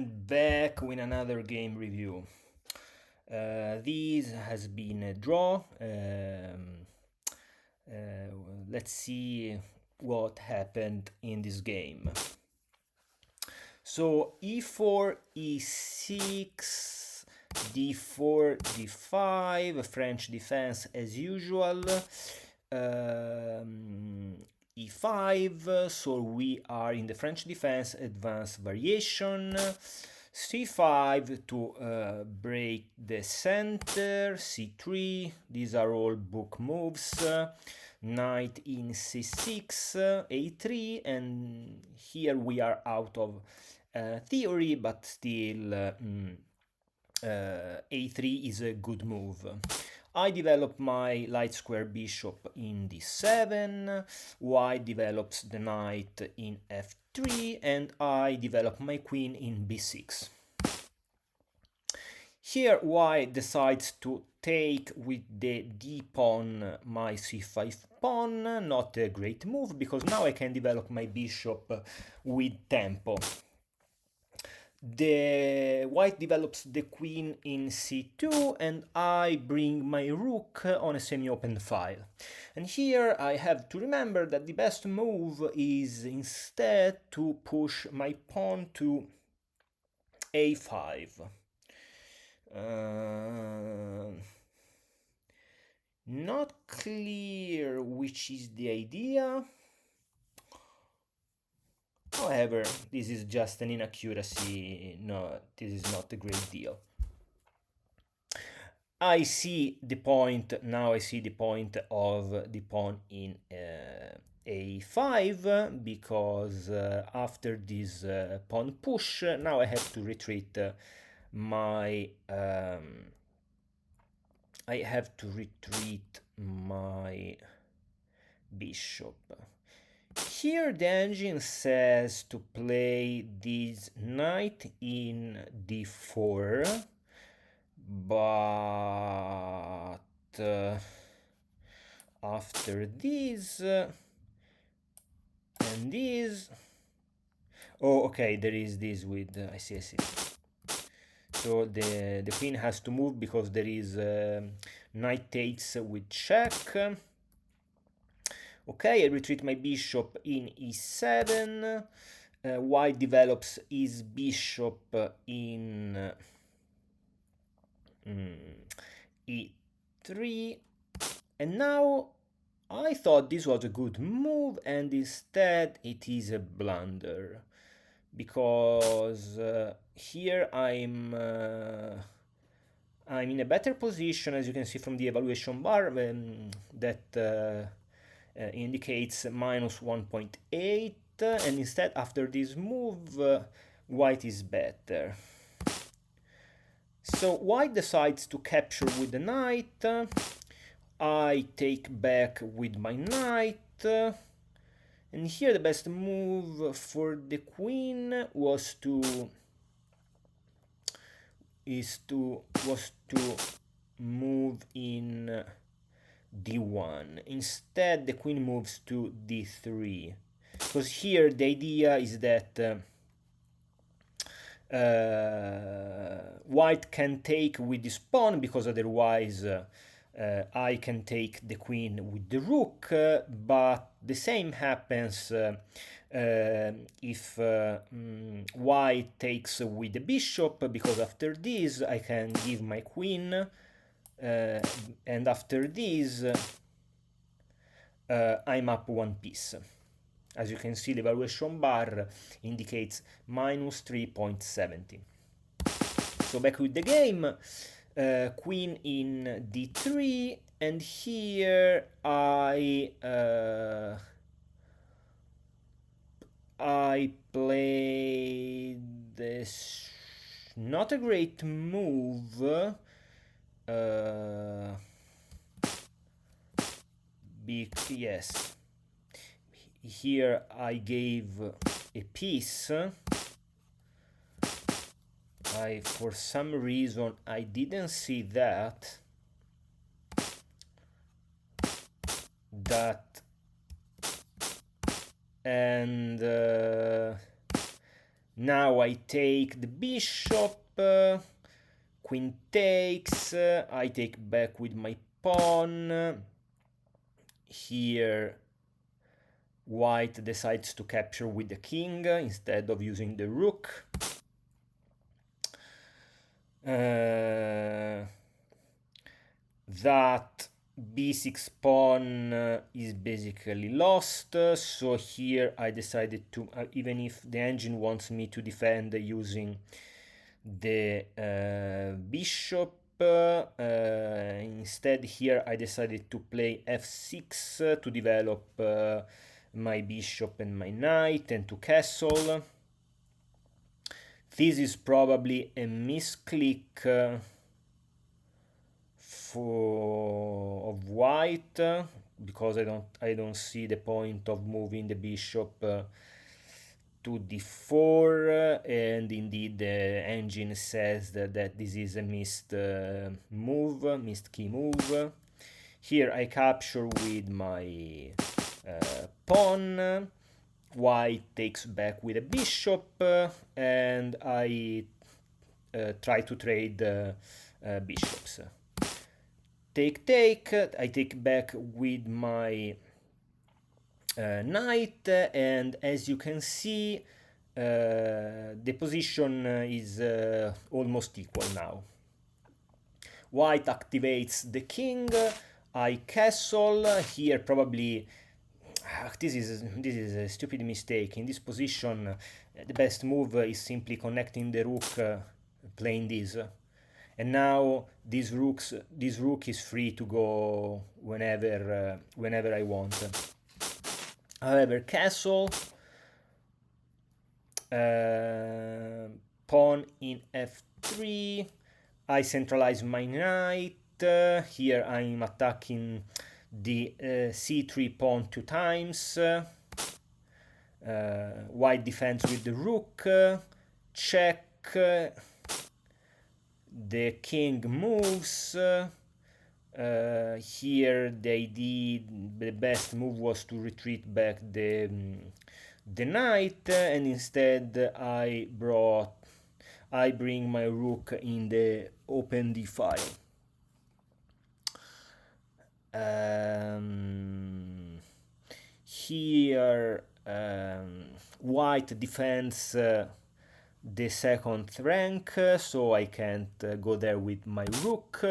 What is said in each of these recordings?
and back with another game review. This has been a draw. Let's see what happened in this game. So e4, e6, d4, d5, French defense as usual. E5, so we are in the French defense advanced variation. C5 to break the center, C3, these are all book moves. Knight in C6, A3, and here we are out of theory, but still A3 is a good move. I develop my light square bishop in d7, white develops the knight in f3, and I develop my queen in b6. Here white decides to take with the d pawn my c5 pawn, not a great move, because now I can develop my bishop with tempo. The white develops the queen in c2 and I bring my rook on a semi-open file. And here I have to remember that the best move is instead to push my pawn to a5. Not clear which is the idea. However, this is just an inaccuracy. No, this is not a great deal. I see the point, now I see the point of the pawn in a5, because after this pawn push, now I have to retreat my bishop. Here the engine says to play this knight in d4, but after this and this, oh okay, there is this with, I see. So the queen has to move because there is knight takes with check. Okay, I retreat my bishop in e7. White develops his bishop in e3. And now I thought this was a good move, and instead it is a blunder. Because here I'm in a better position, as you can see from the evaluation bar, that indicates minus 1.8, and instead after this move white is better. So white decides to capture with the knight. I take back with my knight, and here the best move for the queen was to move in d1. Instead the queen moves to d3, because here the idea is that white can take with this pawn, because otherwise I can take the queen with the rook, but the same happens if white takes with the bishop, because after this I can give my queen, and after this I'm up one piece. As you can see, the evaluation bar indicates minus 3.70. So back with the game, queen in d3, and here I played this not a great move, yes, here I gave a piece. For some reason I didn't see that and Now I take the bishop, queen takes, I take back with my pawn. Here white decides to capture with the king instead of using the rook. That b6 pawn is basically lost, so here I decided to, even if the engine wants me to defend using the bishop, instead here I decided to play f6 to develop my bishop and my knight and to castle. This is probably a misclick of white, because I don't see the point of moving the bishop to d4, and indeed the engine says that this is a missed key move. Here I capture with my pawn, white takes back with a bishop, and I try to trade bishops. Take, I take back with my knight, and as you can see, the position is almost equal now. White activates the king, I castle. Here probably this is a stupid mistake. In this position, the best move is simply connecting the rook, playing this. And now this rook is free to go whenever I want. However, castle, pawn in f3, I centralize my knight. Here I'm attacking the c3 pawn 2 times. White defends with the rook, check. The king moves. Here the best move was to retreat back the knight, and instead I bring my rook in the open d file. Here white defends the second rank, so I can't go there with my rook,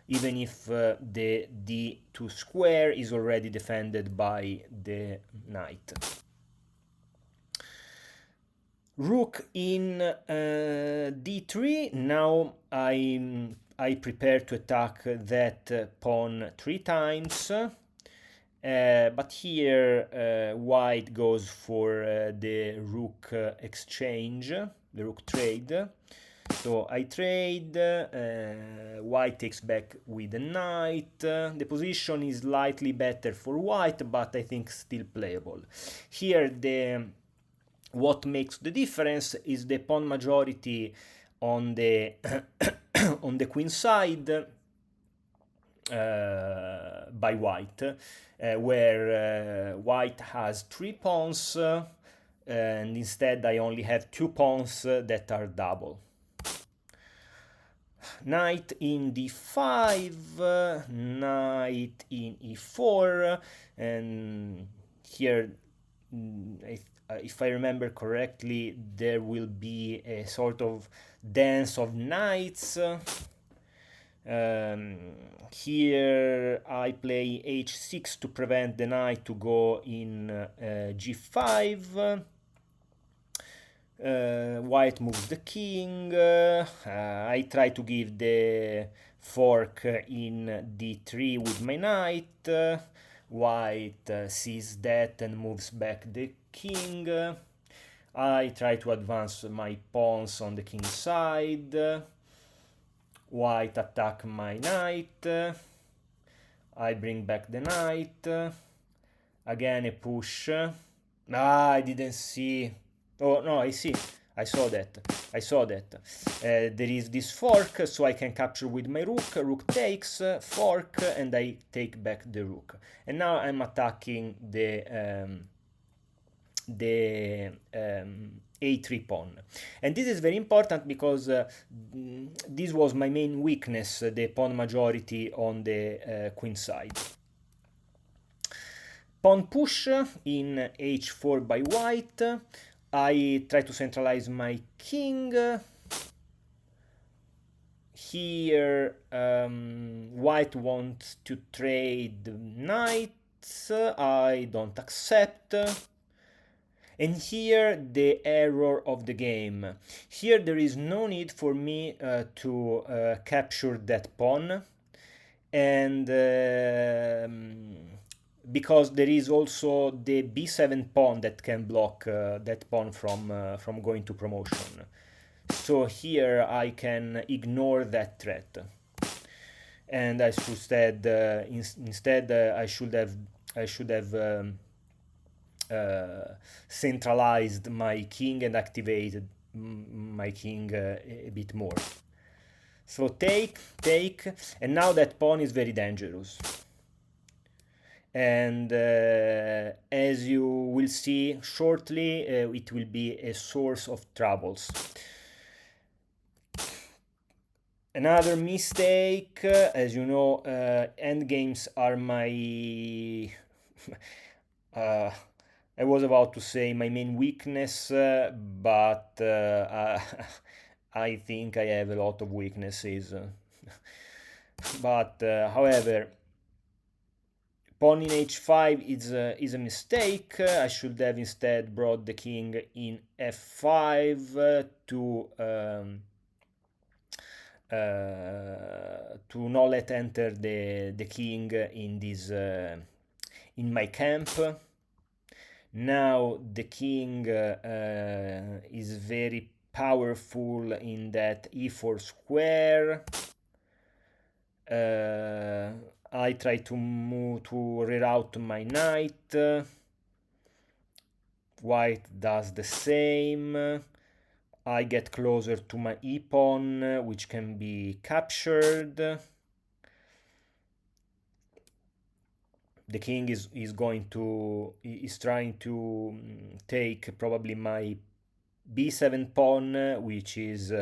even if the d2 square is already defended by the knight. Rook in d3. Now I prepare to attack that pawn 3 times, but here white goes for the rook exchange, the rook trade. So I trade, white takes back with the knight. The position is slightly better for white, but I think still playable. Here what makes the difference is the pawn majority on the on the queen side by white, where white has 3 pawns, and instead I only have 2 pawns that are double. Knight in d5, knight in e4, and here, if I remember correctly, there will be a sort of dance of knights. Here I play h6 to prevent the knight to go in g5. White moves the king. I try to give the fork in d3 with my knight. White sees that and moves back the king. I try to advance my pawns on the king's side. White attack my knight. I bring back the knight. Again a push. I didn't see. Oh no, I see. I saw that. There is this fork, so I can capture with my rook. Rook takes, fork, and I take back the rook. And now I'm attacking the a3 pawn. And this is very important because this was my main weakness, the pawn majority on the queen side. Pawn push in h4 by white. I try to centralize my king. Here white wants to trade knights. I don't accept. And here the error of the game. Here there is no need for me to capture that pawn, and because there is also the b7 pawn that can block that pawn from going to promotion. So here I can ignore that threat, and I should instead I should have centralized my king and activated my king a bit more. So take, and now that pawn is very dangerous. And as you will see shortly, it will be a source of troubles. Another mistake, as you know, endgames are my... I was about to say my main weakness, but I think I have a lot of weaknesses. But however, pawn in h5 is a mistake. I should have instead brought the king in f5 to not let enter the king in this in my camp. Now the king is very powerful in that e4 square. I try to reroute my knight. White does the same. I get closer to my e-pawn, which can be captured. The king is trying to take probably my b7 pawn, which is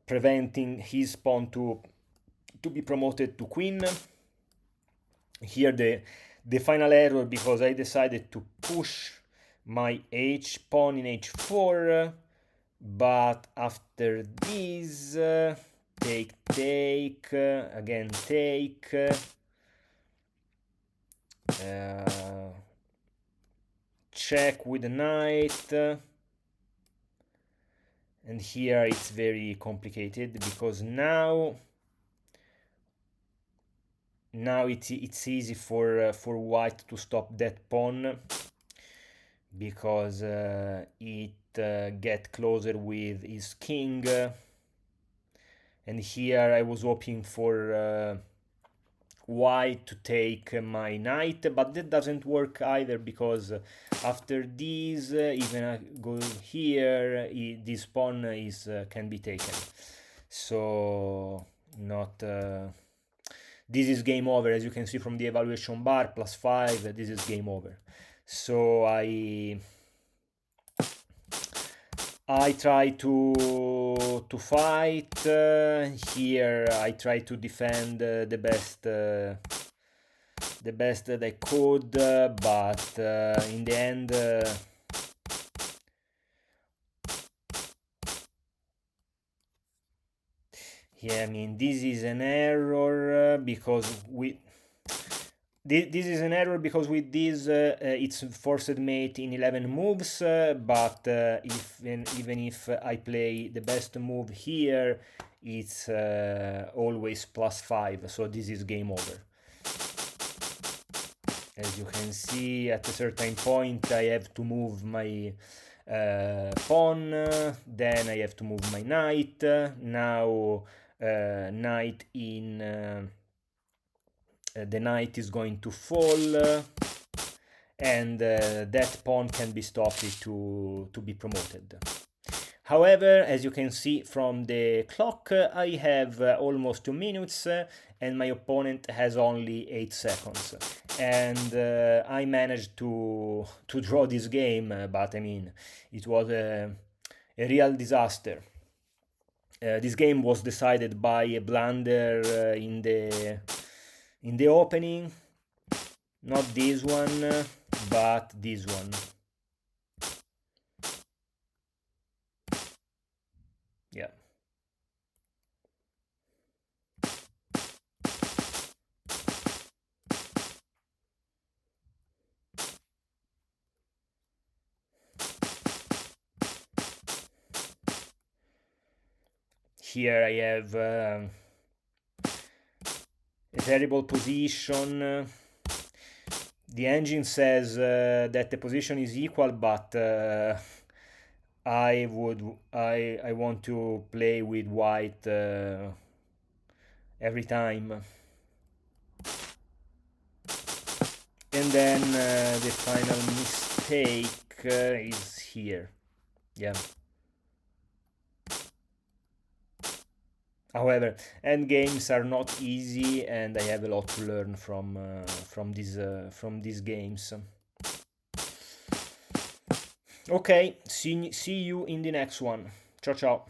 preventing his pawn to be promoted to queen. Here the final error, because I decided to push my h pawn in h4, but after this take, again take, check with the knight, and here it's very complicated because now it's easy for white to stop that pawn, because it get closer with his king, and here I was hoping for white to take my knight, but that doesn't work either, because after this, even I go here, this pawn can be taken. So not this is game over, as you can see from the evaluation bar, +5, this is game over. So I try to fight. Here I try to defend the best that I could, but in the end yeah, I mean, this is an error because this is an error because with this it's forced mate in 11 moves, but even if I play the best move here, it's always +5, so this is game over. As you can see, at a certain point I have to move my pawn, then I have to move my knight. Now knight in the knight is going to fall, and that pawn can be stopped to be promoted. However, as you can see from the clock, I have almost 2 minutes, and my opponent has only 8 seconds. And I managed to draw this game, but I mean, it was a real disaster. This game was decided by a blunder in the opening, not this one, but this one. Yeah. Here I have a terrible position. The engine says that the position is equal, but I want to play with white every time. And then the final mistake is here. Yeah. However, endgames are not easy, and I have a lot to learn from these games. Okay, see you in the next one. Ciao ciao.